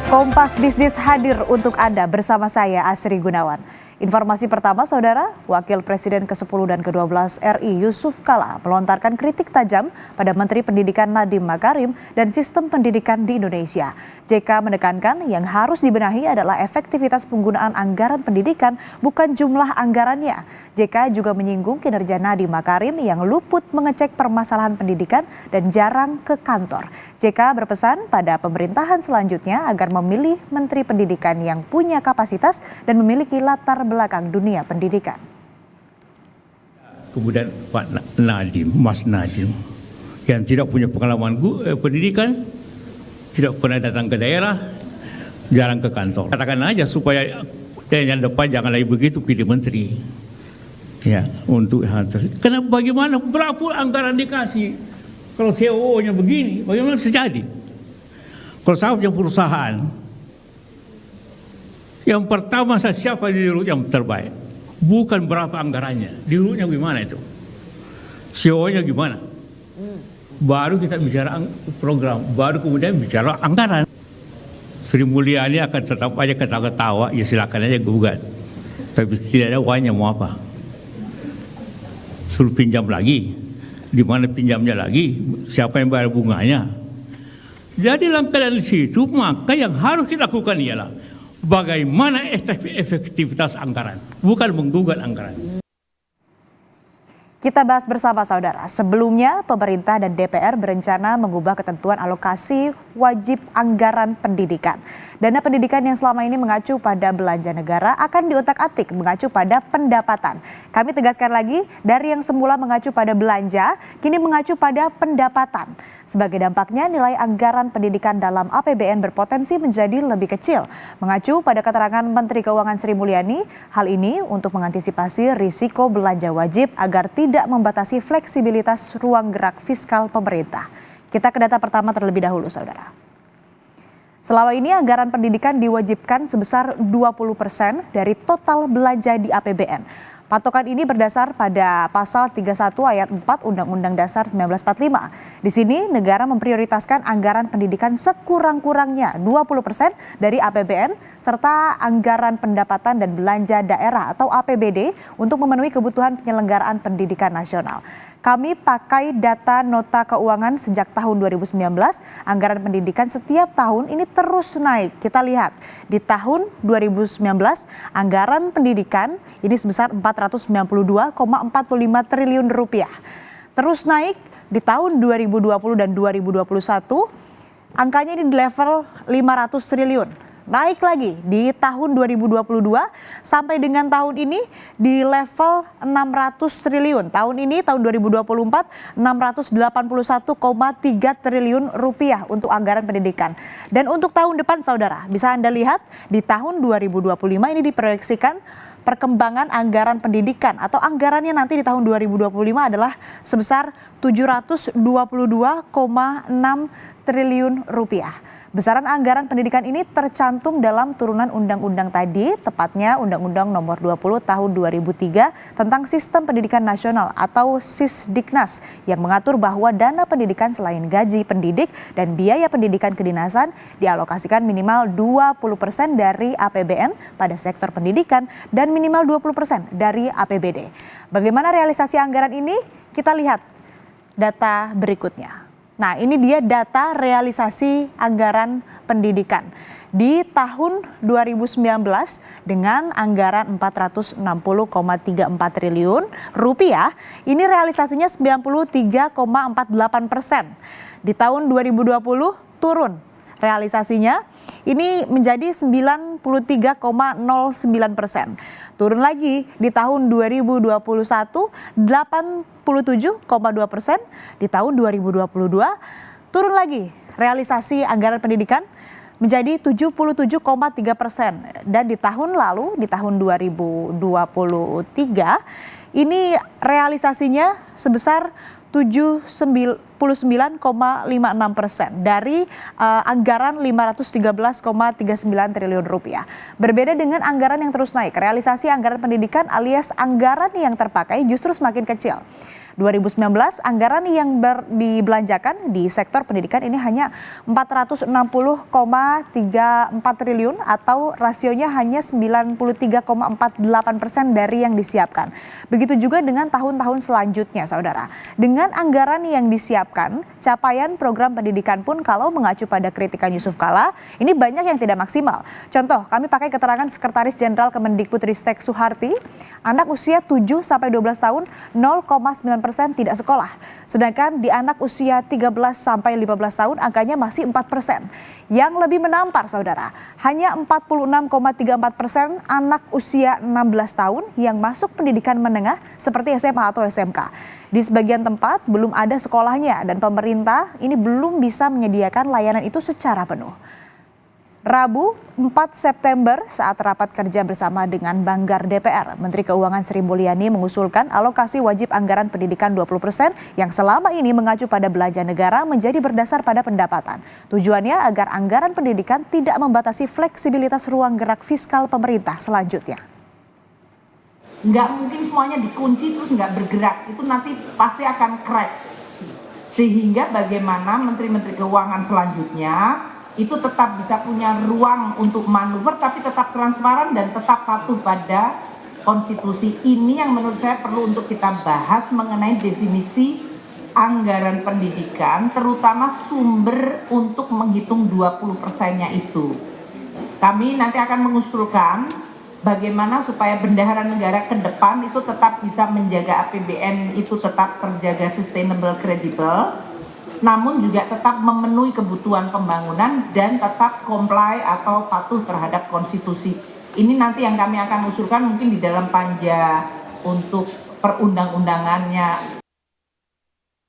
Kompas Bisnis hadir untuk Anda bersama saya Asri Gunawan. Informasi pertama, Saudara, Wakil Presiden ke-10 dan ke-12 RI Yusuf Kala melontarkan kritik tajam pada Menteri Pendidikan Nadiem Makarim dan sistem pendidikan di Indonesia. JK menekankan yang harus dibenahi adalah efektivitas penggunaan anggaran pendidikan, bukan jumlah anggarannya. JK juga menyinggung kinerja Nadiem Makarim yang luput mengecek permasalahan pendidikan dan jarang ke kantor. JK berpesan pada pemerintahan selanjutnya agar memilih Menteri Pendidikan yang punya kapasitas dan memiliki latar belakang dunia pendidikan. Kemudian Pak Nadiem, Mas Nadiem, yang tidak punya pengalaman pendidikan, tidak pernah datang ke daerah, jarang ke kantor. Katakan aja supaya yang depan jangan lagi begitu pilih menteri. Ya, untuk karena bagaimana berapa anggaran dikasih? Kalau CEO-nya begini, bagaimana bisa jadi? Kalau saya punya perusahaan, yang pertama saya siapa di dulu yang terbaik, bukan berapa anggarannya, di dulunya gimana itu, CEO-nya gimana, baru kita bicara program, baru kemudian bicara anggaran. Sri Mulyani akan tetap aja ketawa-ketawa, ya silakan aja gugat, tapi tidak ada uangnya mau apa, suruh pinjam lagi, di mana pinjamnya lagi, siapa yang bayar bunganya. Jadi dalam keadaan di situ, maka yang harus kita lakukan ialah bagaimana efektivitas anggaran, bukan menggugat anggaran. Kita bahas bersama, Saudara. Sebelumnya, pemerintah dan DPR berencana mengubah ketentuan alokasi wajib anggaran pendidikan. Dana pendidikan yang selama ini mengacu pada belanja negara akan diotak-atik mengacu pada pendapatan. Kami tegaskan lagi, dari yang semula mengacu pada belanja, kini mengacu pada pendapatan. Sebagai dampaknya, nilai anggaran pendidikan dalam APBN berpotensi menjadi lebih kecil. Mengacu pada keterangan Menteri Keuangan Sri Mulyani, hal ini untuk mengantisipasi risiko belanja wajib agar tidak membatasi fleksibilitas ruang gerak fiskal pemerintah. Kita ke data pertama terlebih dahulu, Saudara. Selama ini anggaran pendidikan diwajibkan sebesar 20% dari total belanja di APBN. Patokan ini berdasar pada pasal 31 ayat 4 Undang-Undang Dasar 1945. Di sini negara memprioritaskan anggaran pendidikan sekurang-kurangnya 20% dari APBN serta anggaran pendapatan dan belanja daerah atau APBD untuk memenuhi kebutuhan penyelenggaraan pendidikan nasional. Kami pakai data nota keuangan sejak tahun 2019, anggaran pendidikan setiap tahun ini terus naik. Kita lihat di tahun 2019 anggaran pendidikan ini sebesar 492,45 triliun rupiah. Terus naik di tahun 2020 dan 2021 angkanya ini di level 500 triliun. Naik lagi di tahun 2022 sampai dengan tahun ini di level 600 triliun. Tahun ini, tahun 2024, 681,3 triliun rupiah untuk anggaran pendidikan. Dan untuk tahun depan, Saudara, bisa Anda lihat di tahun 2025 ini diproyeksikan perkembangan anggaran pendidikan atau anggarannya nanti di tahun 2025 adalah sebesar 722,6 triliun rupiah. Besaran anggaran pendidikan ini tercantum dalam turunan undang-undang tadi, tepatnya Undang-Undang Nomor 20 Tahun 2003 tentang Sistem Pendidikan Nasional atau Sisdiknas yang mengatur bahwa dana pendidikan selain gaji pendidik dan biaya pendidikan kedinasan dialokasikan minimal 20% dari APBN pada sektor pendidikan dan minimal 20% dari APBD. Bagaimana realisasi anggaran ini? Kita lihat data berikutnya. Nah, ini dia data realisasi anggaran pendidikan. Di tahun 2019 dengan anggaran 460,34 triliun rupiah, ini realisasinya 93,48%. Di tahun 2020 turun realisasinya ini menjadi 93,09%. Turun lagi di tahun 2021 87,2%, di tahun 2022 turun lagi realisasi anggaran pendidikan menjadi 77,3%, dan di tahun lalu di tahun 2023 ini realisasinya sebesar 79,56% dari anggaran 513,39 triliun rupiah. Berbeda dengan anggaran yang terus naik, realisasi anggaran pendidikan alias anggaran yang terpakai justru semakin kecil. 2019 anggaran yang dibelanjakan di sektor pendidikan ini hanya 460,34 triliun atau rasionya hanya 93,48% dari yang disiapkan. Begitu juga dengan tahun-tahun selanjutnya, saudara. Dengan anggaran yang disiapkan, capaian program pendidikan pun kalau mengacu pada kritikan Yusuf Kala, ini banyak yang tidak maksimal. Contoh, kami pakai keterangan Sekretaris Jenderal Kemendikbudristek Suharti, anak usia 7-12 tahun 0,9% tidak sekolah. Sedangkan di anak usia 13-15 tahun angkanya masih 4%. Yang lebih menampar, saudara, hanya 46,34% anak usia 16 tahun yang masuk pendidikan menengah seperti SMA atau SMK. Di sebagian tempat belum ada sekolahnya dan pemerintah ini belum bisa menyediakan layanan itu secara penuh. Rabu 4 September saat rapat kerja bersama dengan Banggar DPR, Menteri Keuangan Sri Mulyani mengusulkan alokasi wajib anggaran pendidikan 20% yang selama ini mengacu pada belanja negara menjadi berdasar pada pendapatan. Tujuannya agar anggaran pendidikan tidak membatasi fleksibilitas ruang gerak fiskal pemerintah selanjutnya. Nggak mungkin semuanya dikunci terus nggak bergerak, itu nanti pasti akan crack. Sehingga bagaimana menteri-menteri keuangan selanjutnya itu tetap bisa punya ruang untuk manuver tapi tetap transparan dan tetap patuh pada konstitusi. Ini yang menurut saya perlu untuk kita bahas mengenai definisi anggaran pendidikan, terutama sumber untuk menghitung 20%-nya itu. Kami nanti akan mengusulkan bagaimana supaya bendahara negara ke depan itu tetap bisa menjaga APBN itu tetap terjaga sustainable, kredibel, namun juga tetap memenuhi kebutuhan pembangunan dan tetap comply atau patuh terhadap konstitusi. Ini nanti yang kami akan usulkan mungkin di dalam panja untuk perundang-undangannya